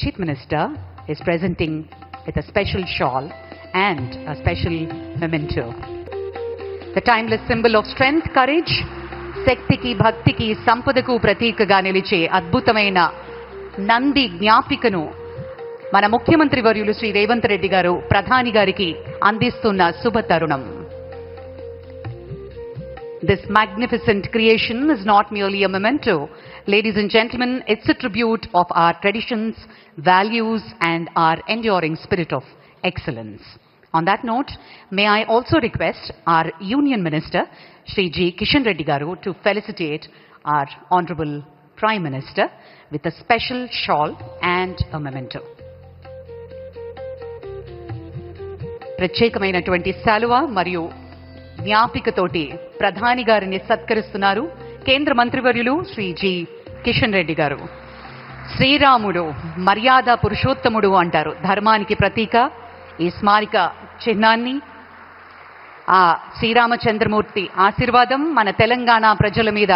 Chief Minister is presenting with a special shawl and a special memento. The timeless symbol of strength, courage, శక్తికి భక్తికి సంపదకు ప్రతీకగా నిలిచే అద్భుతమైన నంది జ్ఞాపికను మన ముఖ్యమంత్రి వర్యులు శ్రీ రేవంత్ రెడ్డి గారు ప్రధాని గారికి అందిస్తున్న శుభ తరుణం. This magnificent creation is not merely a memento. Ladies and gentlemen, it's a tribute of our traditions, values and our enduring spirit of excellence. On that note, may I also request our Union Minister, Shri G. Kishan Reddy Garu, to felicitate our Honorable Prime Minister with a special shawl and a memento. ప్రత్యేకమైనటువంటి శాలువా మరియు జ్ఞాపికతోటి ప్రధాని గారిని సత్కరిస్తున్నారు కేంద్ర మంత్రివర్యులు Shri G Kishan Reddy గారు. శ్రీరాముడు మర్యాద పురుషోత్తముడు అంటారు. ధర్మానికి ప్రతీక ఈ స్మారక చిహ్నాన్ని ఆ శ్రీరామచంద్రమూర్తి ఆశీర్వాదం మన తెలంగాణ ప్రజల మీద